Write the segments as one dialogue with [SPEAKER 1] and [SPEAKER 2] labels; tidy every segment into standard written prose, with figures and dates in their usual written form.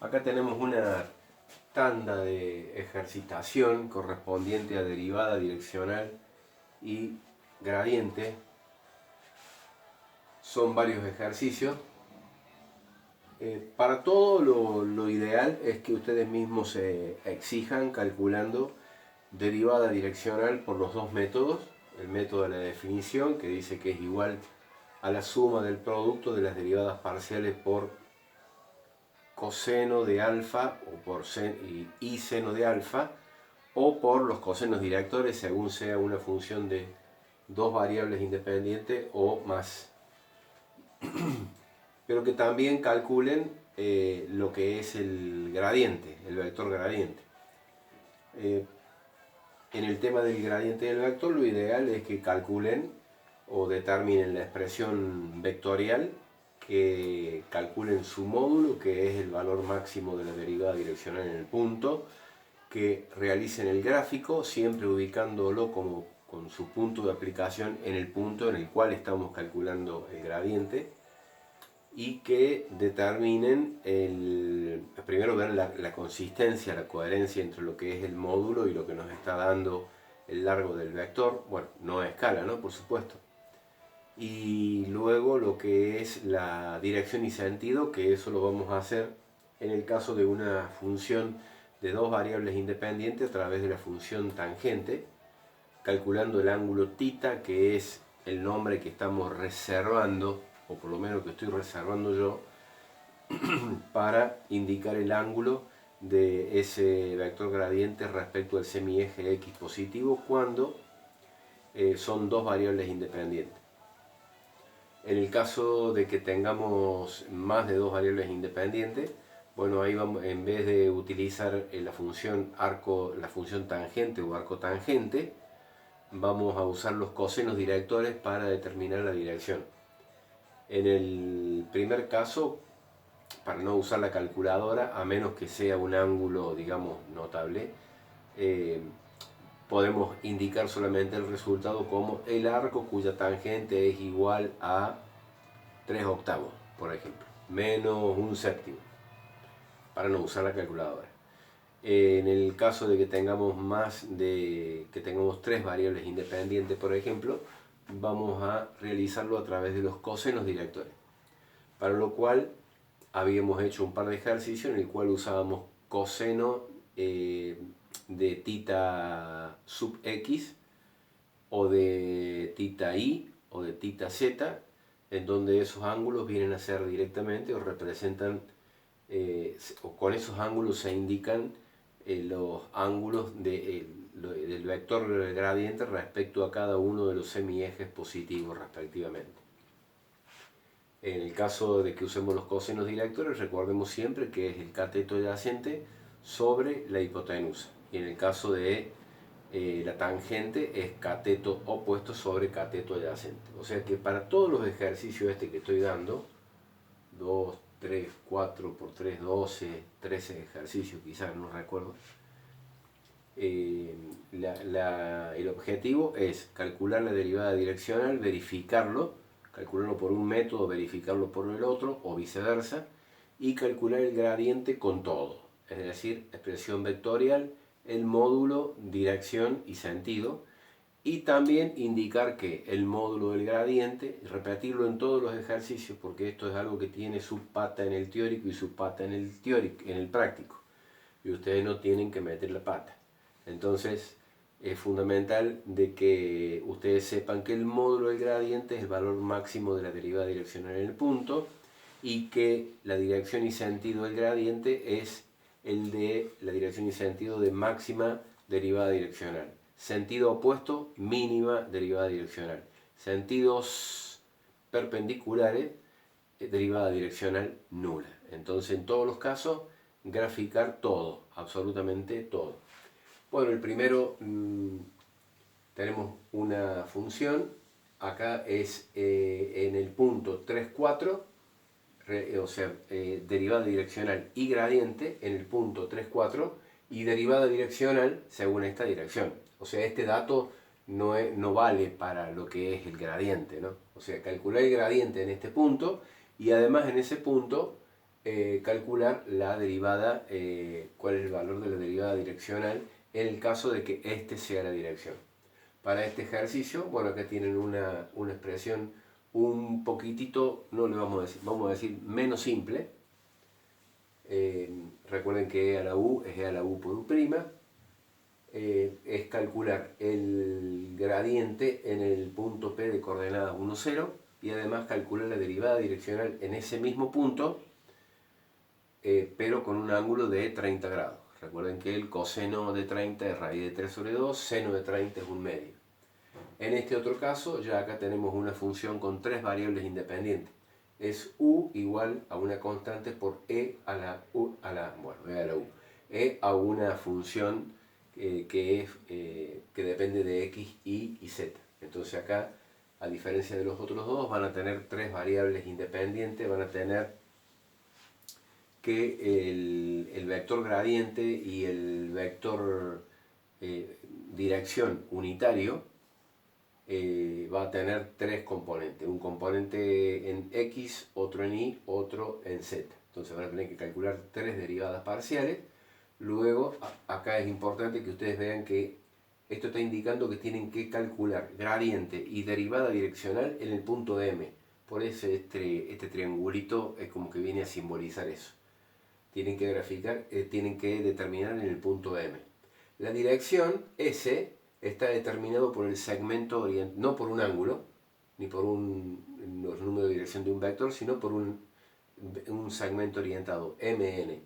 [SPEAKER 1] Acá tenemos una tanda de ejercitación correspondiente a derivada direccional y gradiente. Son varios ejercicios. Para todo lo ideal es que ustedes mismos se exijan calculando derivada direccional por los dos métodos. El método de la definición, que dice que es igual a la suma del producto de las derivadas parciales por coseno de alfa o por y seno de alfa, o por los cosenos directores según sea una función de dos variables independientes o más. Pero que también calculen lo que es el gradiente, el vector gradiente. En el tema del gradiente del vector, lo ideal es que calculen o determinen la expresión vectorial, que calculen su módulo, que es el valor máximo de la derivada direccional en el punto, que realicen el gráfico, siempre ubicándolo como con su punto de aplicación en el punto en el cual estamos calculando el gradiente, y que determinen, primero ver la consistencia, la coherencia entre lo que es el módulo y lo que nos está dando el largo del vector, bueno, no a escala, ¿no? Por supuesto. Y luego lo que es la dirección y sentido, que eso lo vamos a hacer en el caso de una función de dos variables independientes a través de la función tangente, calculando el ángulo θ, que es el nombre que estamos reservando, o por lo menos que estoy reservando yo, para indicar el ángulo de ese vector gradiente respecto al semieje x positivo cuando son dos variables independientes. En el caso de que tengamos más de dos variables independientes, bueno, ahí vamos, en vez de utilizar la función tangente o arco tangente, vamos a usar los cosenos directores para determinar la dirección. En el primer caso, para no usar la calculadora, a menos que sea un ángulo, digamos, notable, podemos indicar solamente el resultado como el arco cuya tangente es igual a 3 octavos, por ejemplo, menos un séptimo, para no usar la calculadora. En el caso de que tengamos tres variables independientes, por ejemplo, vamos a realizarlo a través de los cosenos directores, para lo cual habíamos hecho un par de ejercicios en el cual usábamos coseno de θ sub x, o de θ i, o de θ z, en donde esos ángulos vienen a ser directamente o representan, o con esos ángulos se indican los ángulos del vector gradiente respecto a cada uno de los semiejes positivos respectivamente. En el caso de que usemos los cosenos directores, recordemos siempre que es el cateto adyacente sobre la hipotenusa. Y en el caso de la tangente es cateto opuesto sobre cateto adyacente. O sea que para todos los ejercicios que estoy dando, 2, 3, 4 por 3, 12, 13 ejercicios quizás, no recuerdo, el objetivo es calcular la derivada direccional, verificarlo, calcularlo por un método, verificarlo por el otro, o viceversa, y calcular el gradiente con todo, es decir, expresión vectorial, el módulo, dirección y sentido, y también indicar que el módulo del gradiente, repetirlo en todos los ejercicios, porque esto es algo que tiene su pata en el teórico y su pata en el práctico, y ustedes no tienen que meter la pata. Entonces es fundamental de que ustedes sepan que el módulo del gradiente es el valor máximo de la derivada direccional en el punto, y que la dirección y sentido del gradiente es el de la dirección y sentido de máxima derivada direccional. Sentido opuesto, mínima derivada direccional. Sentidos perpendiculares, derivada direccional nula. Entonces, en todos los casos, graficar todo, absolutamente todo. Bueno, el primero, tenemos una función, acá es en el punto 3, 4, o sea, derivada direccional y gradiente en el punto 3, 4, y derivada direccional según esta dirección. O sea, este dato no vale para lo que es el gradiente, ¿no? O sea, calcular el gradiente en este punto, y además en ese punto calcular la derivada, cuál es el valor de la derivada direccional en el caso de que este sea la dirección. Para este ejercicio, bueno, acá tienen una expresión un poquitito, no le vamos a decir menos simple. Recuerden que E a la U es E a la U por U'. Es calcular el gradiente en el punto P de coordenadas 1, 0 y además calcular la derivada direccional en ese mismo punto, pero con un ángulo de 30 grados. Recuerden que el coseno de 30 es raíz de 3 sobre 2, seno de 30 es 1/2. En este otro caso, ya acá tenemos una función con tres variables independientes. Es u igual a una constante por e a la u a la, bueno, e a la u. E a una función que depende de x, y z. Entonces acá, a diferencia de los otros dos, van a tener tres variables independientes. Van a tener que el vector gradiente y el vector dirección unitario va a tener tres componentes. Un componente en x, otro en y, otro en z. Entonces van a tener que calcular tres derivadas parciales. Luego, acá es importante que ustedes vean que esto está indicando que tienen que calcular gradiente y derivada direccional en el punto M. Por eso este triangulito es como que viene a simbolizar eso. Tienen que graficar, tienen que determinar en el punto M. La dirección S está determinado por el segmento orientado, no por un ángulo, ni por los números de dirección de un vector, sino por un segmento orientado, MN,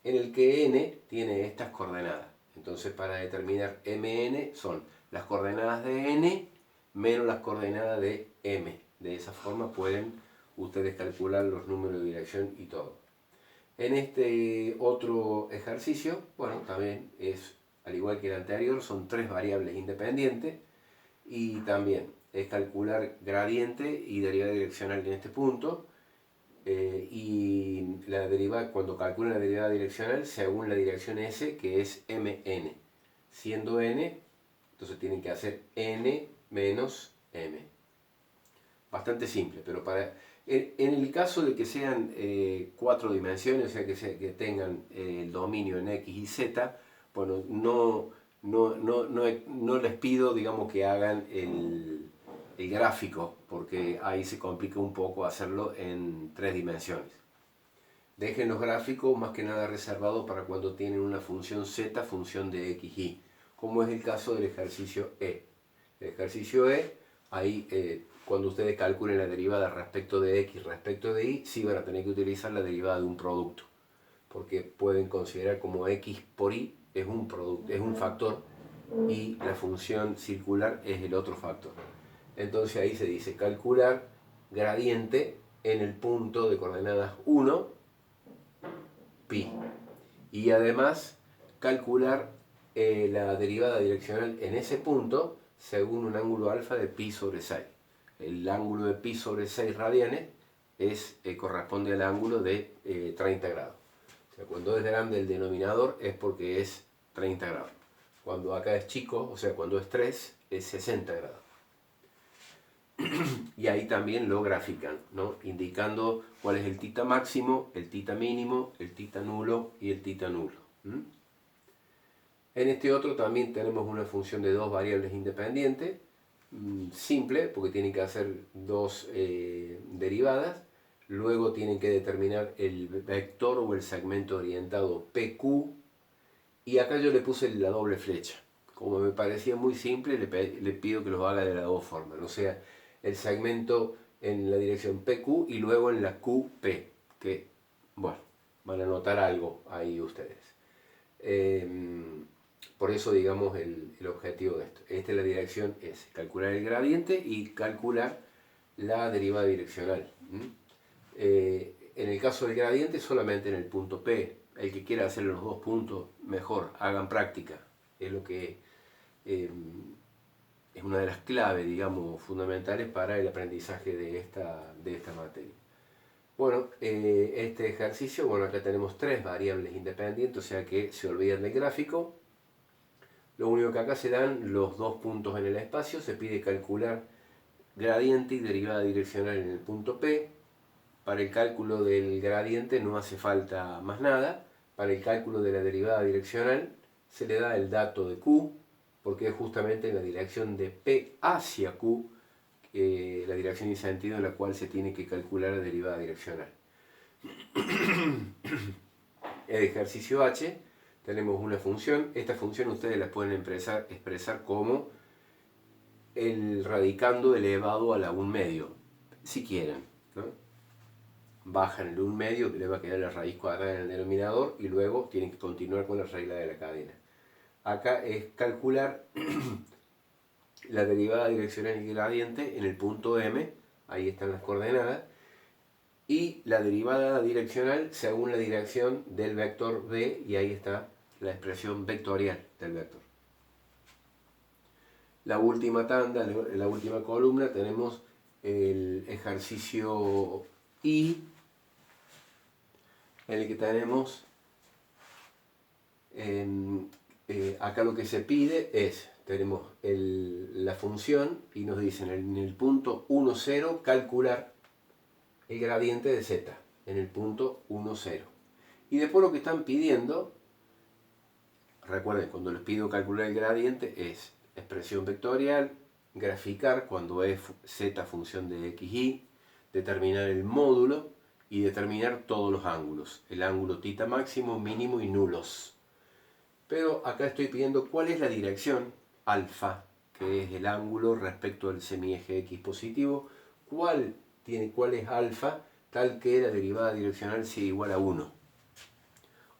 [SPEAKER 1] en el que N tiene estas coordenadas. Entonces, para determinar MN son las coordenadas de N menos las coordenadas de M. De esa forma pueden ustedes calcular los números de dirección y todo. En este otro ejercicio, bueno, también es, al igual que el anterior, son tres variables independientes y también es calcular gradiente y derivada direccional en este punto, y la derivada, cuando calculan la derivada direccional según la dirección S, que es MN. Siendo N, entonces tienen que hacer N menos M. Bastante simple, pero en el caso de que sean cuatro dimensiones, o sea que tengan el dominio en X y Z, bueno, no les pido, digamos, que hagan el gráfico, porque ahí se complica un poco hacerlo en tres dimensiones. Dejen los gráficos más que nada reservados para cuando tienen una función Z, función de X, Y, como es el caso del ejercicio E. El ejercicio E, ahí cuando ustedes calculen la derivada respecto de X, respecto de Y, sí van a tener que utilizar la derivada de un producto, porque pueden considerar como X por Y es un producto, es un factor, y la función circular es el otro factor. Entonces ahí se dice calcular gradiente en el punto de coordenadas 1, pi. Y además calcular la derivada direccional en ese punto según un ángulo alfa de pi sobre 6. El ángulo de pi sobre 6 radianes corresponde al ángulo de 30 grados. O sea, cuando es grande el denominador es porque es 30 grados. Cuando acá es chico, o sea, cuando es 3, es 60 grados. Y ahí también lo grafican, ¿no? Indicando cuál es el tita máximo, el tita mínimo, el tita nulo y el tita nulo. En este otro también tenemos una función de dos variables independientes, simple, porque tienen que hacer dos derivadas. Luego tienen que determinar el vector o el segmento orientado PQ. Y acá yo le puse la doble flecha. Como me parecía muy simple, le pido que lo haga de las dos formas. O sea, el segmento en la dirección PQ y luego en la QP. Que, bueno, van a notar algo ahí ustedes. Por eso, digamos, el objetivo de esto. Esta es la dirección S. Calcular el gradiente y calcular la derivada direccional. En el caso del gradiente, solamente en el punto P. El que quiera hacer los dos puntos, mejor, hagan práctica. Es lo que es una de las claves, digamos, fundamentales para el aprendizaje de esta materia. Bueno, este ejercicio, bueno, acá tenemos tres variables independientes, o sea que se olvidan del gráfico. Lo único que acá se dan los dos puntos en el espacio, se pide calcular gradiente y derivada direccional en el punto P. Para el cálculo del gradiente no hace falta más nada. Para el cálculo de la derivada direccional se le da el dato de Q, porque es justamente la dirección de P hacia Q, la dirección y sentido en la cual se tiene que calcular la derivada direccional. El ejercicio H, tenemos una función. Esta función ustedes la pueden expresar como el radicando elevado a la 1 medio, si quieren, ¿no? Bajan el 1 medio, que le va a quedar la raíz cuadrada en el denominador, y luego tienen que continuar con la regla de la cadena. Acá es calcular la derivada direccional y gradiente en el punto M, ahí están las coordenadas, y la derivada direccional según la dirección del vector B, y ahí está la expresión vectorial del vector. La última tanda, la última columna, tenemos el ejercicio I, en el que tenemos acá lo que se pide es, tenemos la función y nos dicen en el punto 1, 0 calcular el gradiente de z en el punto 1, 0. Y después lo que están pidiendo, recuerden, cuando les pido calcular el gradiente es expresión vectorial, graficar cuando es z función de x, y, determinar el módulo y determinar todos los ángulos, el ángulo θ máximo, mínimo y nulos. Pero acá estoy pidiendo cuál es la dirección alfa, que es el ángulo respecto al semieje x positivo, cuál es alfa, tal que la derivada direccional sea igual a 1,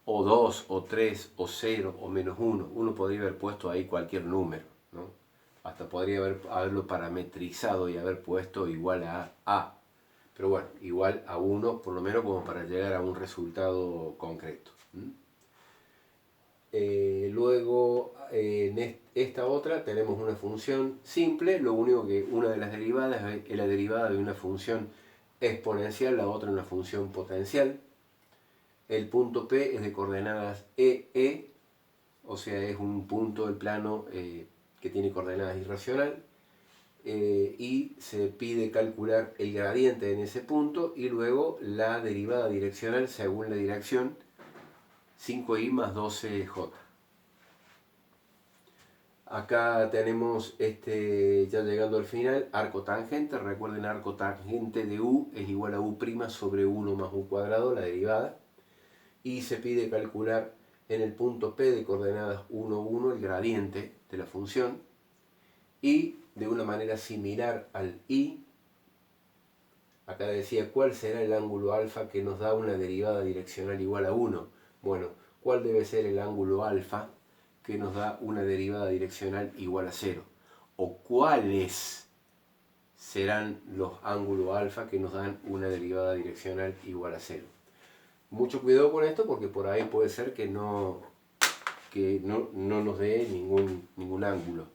[SPEAKER 1] o 2, o 3, o 0, o menos 1. Uno podría haber puesto ahí cualquier número, ¿no? Hasta podría haberlo parametrizado y haber puesto igual a. Pero bueno, igual a 1, por lo menos como para llegar a un resultado concreto. Luego en esta otra tenemos una función simple, lo único que una de las derivadas es la derivada de una función exponencial, la otra una función potencial. El punto P es de coordenadas EE, o sea es un punto del plano que tiene coordenadas irracional, y se pide calcular el gradiente en ese punto y luego la derivada direccional según la dirección 5i más 12j. Acá tenemos, ya llegando al final, arco tangente. Recuerden, arco tangente de u es igual a u' sobre 1 más u cuadrado, la derivada. Y se pide calcular en el punto P de coordenadas 1, 1 el gradiente de la función. Y de una manera similar al i, acá decía cuál será el ángulo alfa que nos da una derivada direccional igual a 1. Bueno, ¿cuál debe ser el ángulo alfa que nos da una derivada direccional igual a 0? ¿O cuáles serán los ángulos alfa que nos dan una derivada direccional igual a 0? Mucho cuidado con esto porque por ahí puede ser que no nos dé ningún ángulo,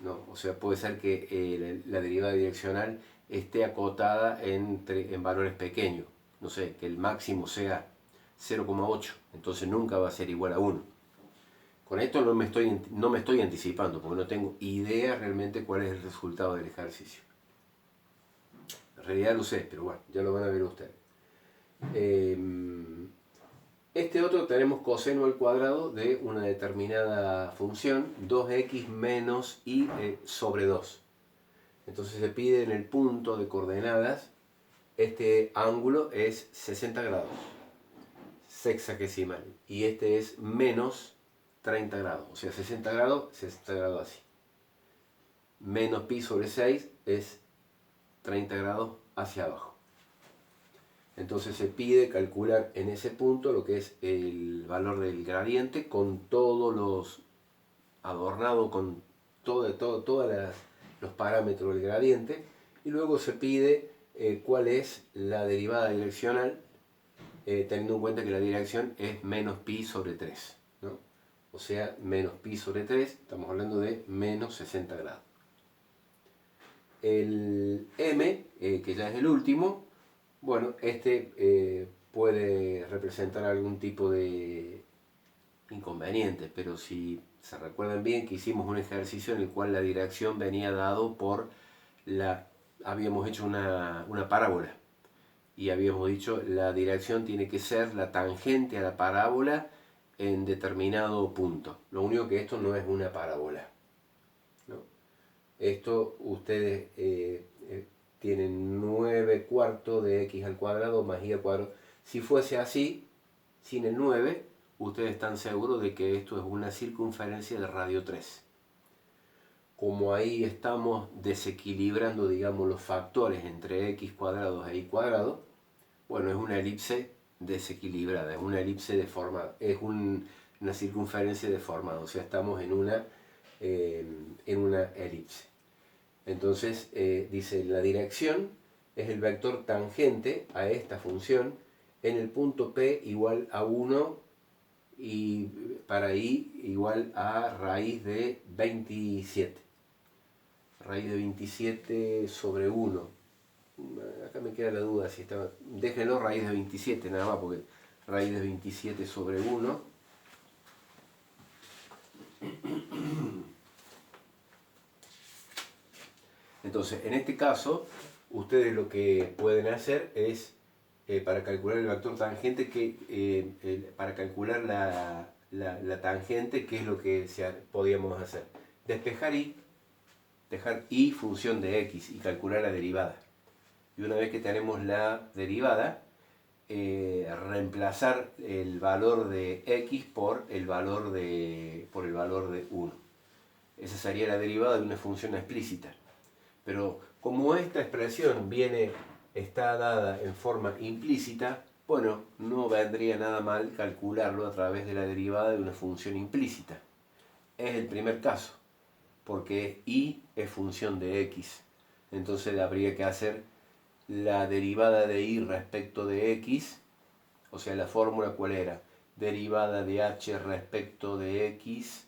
[SPEAKER 1] ¿no? O sea, puede ser que la derivada direccional esté acotada en valores pequeños. No sé, que el máximo sea 0,8, entonces nunca va a ser igual a 1. Con esto no me estoy anticipando porque no tengo idea realmente cuál es el resultado del ejercicio. En realidad lo sé, pero bueno, ya lo van a ver ustedes. Este otro tenemos coseno al cuadrado de una determinada función, 2x menos y sobre 2. Entonces se pide en el punto de coordenadas, este ángulo es 60 grados, sexagesimal, y este es menos 30 grados, o sea 60 grados así. Menos pi sobre 6 es 30 grados hacia abajo. Entonces se pide calcular en ese punto lo que es el valor del gradiente con todos los adornado con todos los parámetros del gradiente, y luego se pide cuál es la derivada direccional, teniendo en cuenta que la dirección es menos pi sobre 3, ¿no? O sea, menos pi sobre 3, estamos hablando de menos 60 grados. El m, que ya es el último, bueno, puede representar algún tipo de inconveniente, pero si se recuerdan bien que hicimos un ejercicio en el cual la dirección venía dado por habíamos hecho una parábola, y habíamos dicho la dirección tiene que ser la tangente a la parábola en determinado punto. Lo único que esto no es una parábola, ¿no? Esto ustedes tienen 9 cuartos de x al cuadrado más y al cuadrado. Si fuese así, sin el 9, ustedes están seguros de que esto es una circunferencia de radio 3. Como ahí estamos desequilibrando, digamos, los factores entre x cuadrados e y cuadrado, bueno, es una elipse desequilibrada, es una elipse deformada, es una circunferencia deformada, o sea, estamos en una elipse. Entonces, dice, la dirección es el vector tangente a esta función en el punto P igual a 1 y para i igual a raíz de 27. Raíz de 27 sobre 1. Acá me queda la duda si estaba... Déjenlo raíz de 27 nada más, porque raíz de 27 sobre 1. Entonces, en este caso, ustedes lo que pueden hacer es, para calcular el vector tangente, para calcular la tangente, ¿qué es lo que podíamos hacer? Despejar y dejar y función de x y calcular la derivada. Y una vez que tenemos la derivada, reemplazar el valor de x por el valor de 1. Esa sería la derivada de una función explícita. Pero como esta expresión está dada en forma implícita, bueno, no vendría nada mal calcularlo a través de la derivada de una función implícita. Es el primer caso, porque y es función de x. Entonces habría que hacer la derivada de y respecto de x, o sea, la fórmula ¿cuál era? Derivada de h respecto de x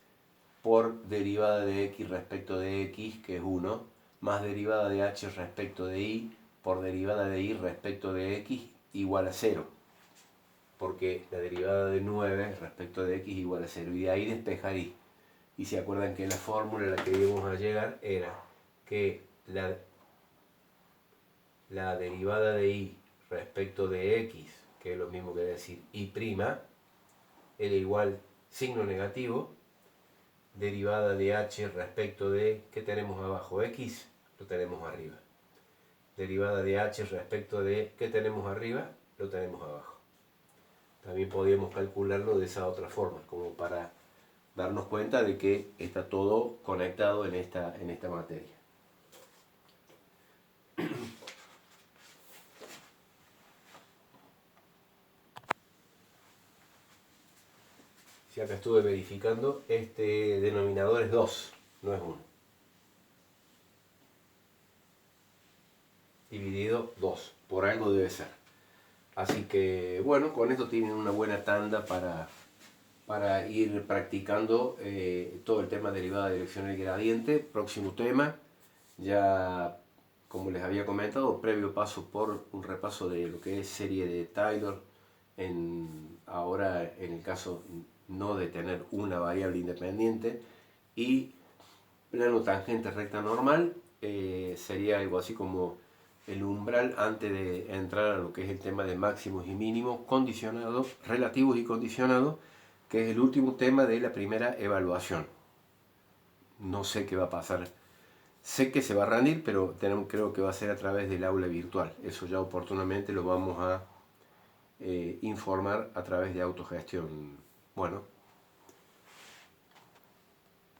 [SPEAKER 1] por derivada de x respecto de x, que es 1, más derivada de h respecto de y por derivada de y respecto de x igual a 0. Porque la derivada de 9 respecto de x igual a 0. Y de ahí despejar y. Y se acuerdan que la fórmula a la que íbamos a llegar era que la derivada de y respecto de x, que es lo mismo que decir y', era igual signo negativo, derivada de h respecto de, ¿qué tenemos abajo? X, lo tenemos arriba. Derivada de h respecto de, ¿qué tenemos arriba? Lo tenemos abajo. También podríamos calcularlo de esa otra forma, como para darnos cuenta de que está todo conectado en esta materia. Si acá estuve verificando, este denominador es 2, no es 1. Dividido 2, por algo debe ser. Así que bueno, con esto tienen una buena tanda para ir practicando todo el tema derivada, dirección y gradiente. Próximo tema, ya como les había comentado, previo paso por un repaso de lo que es serie de Taylor, ahora en el caso no de tener una variable independiente, y plano tangente recta normal, sería algo así como el umbral antes de entrar a lo que es el tema de máximos y mínimos condicionados, relativos y condicionados, que es el último tema de la primera evaluación. No sé qué va a pasar. Sé que se va a rendir, pero creo que va a ser a través del aula virtual. Eso ya oportunamente lo vamos a informar a través de autogestión. Bueno,